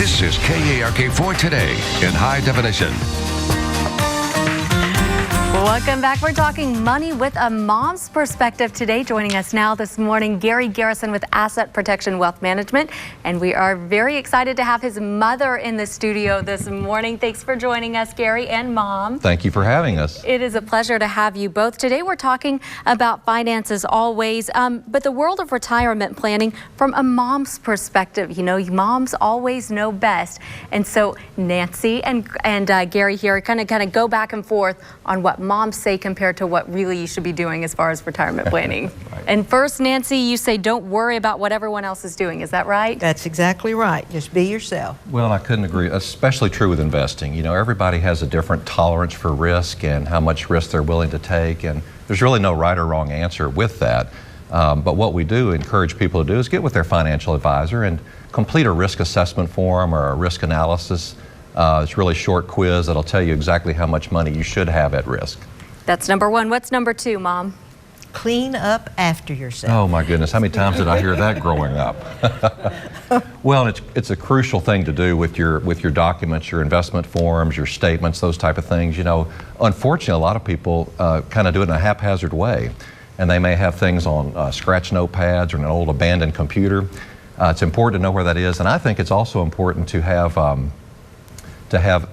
This is KARK4 Today in high definition. Welcome back. We're talking money with a mom's perspective today. Joining us now this morning, Garrison with Asset Protection Wealth Management. And we are very excited to have his mother in the studio this morning. Thanks for joining us, Gary and Mom. Thank you for having us. It is a pleasure to have you both. Today we're talking about finances always, but the world of retirement planning from a mom's perspective. You know, moms always know best. And so Nancy and Gary here kind of go back and forth on what moms say compared to what really you should be doing as far as retirement planning. Right. And first, Nancy, you say don't worry about what everyone else is doing. Is that right? That's exactly right. Just be yourself. Well, I couldn't agree. Especially true with investing. You know, everybody has a different tolerance for risk and how much risk they're willing to take, and there's really no right or wrong answer with that. But what we do encourage people to do is get with their financial advisor and complete a risk assessment form or a risk analysis. It's a really short quiz that'll tell you exactly how much money you should have at risk. That's number one. What's number two, Mom? Clean up after yourself. Oh my goodness, how many times did I hear that growing up? Well, it's a crucial thing to do with your documents, your investment forms, your statements, those type of things. You know, unfortunately, a lot of people kind of do it in a haphazard way, and they may have things on scratch notepads or an old abandoned computer. It's important to know where that is, and I think it's also important to have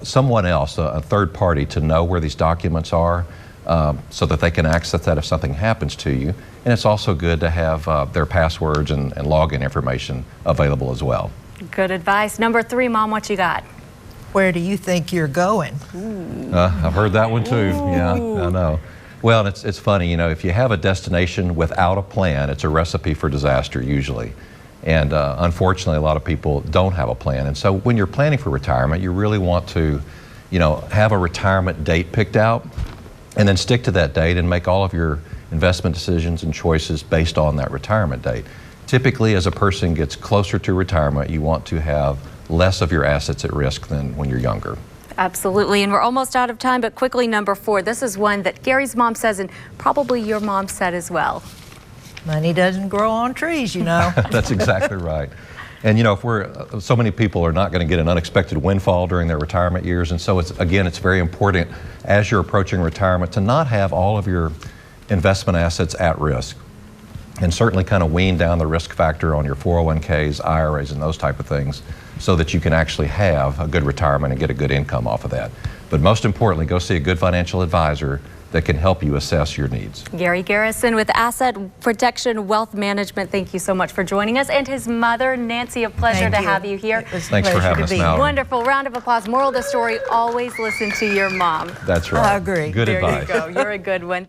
someone else, a third party, to know where these documents are so that they can access that if something happens to you. And it's also good to have their passwords and login information available as well. Good advice. Number three, Mom, what you got? Where do you think you're going? I've heard that one too. Yeah, I know. Well, it's funny, you know, if you have a destination without a plan, it's a recipe for disaster usually. And unfortunately, a lot of people don't have a plan. And so when you're planning for retirement, you really want to, you know, have a retirement date picked out and then stick to that date and make all of your investment decisions and choices based on that retirement date. Typically, as a person gets closer to retirement, you want to have less of your assets at risk than when you're younger. Absolutely, and we're almost out of time, but quickly, number four. This is one that Gary's mom says, and probably your mom said as well. Money doesn't grow on trees, you know. That's exactly right. And you know, if so many people are not going to get an unexpected windfall during their retirement years, and so it's very important as you're approaching retirement to not have all of your investment assets at risk, and certainly kind of wean down the risk factor on your 401ks, IRAs, and those type of things, so that you can actually have a good retirement and get a good income off of that. But most importantly, go see a good financial advisor that can help you assess your needs. Gary Garrison with Asset Protection Wealth Management, thank you so much for joining us. And his mother, Nancy, a pleasure to have you here. Thanks for having us, Mallory. Wonderful. Round of applause. Moral of the story, always listen to your mom. That's right. I agree. Good advice. There you go. You're a good one.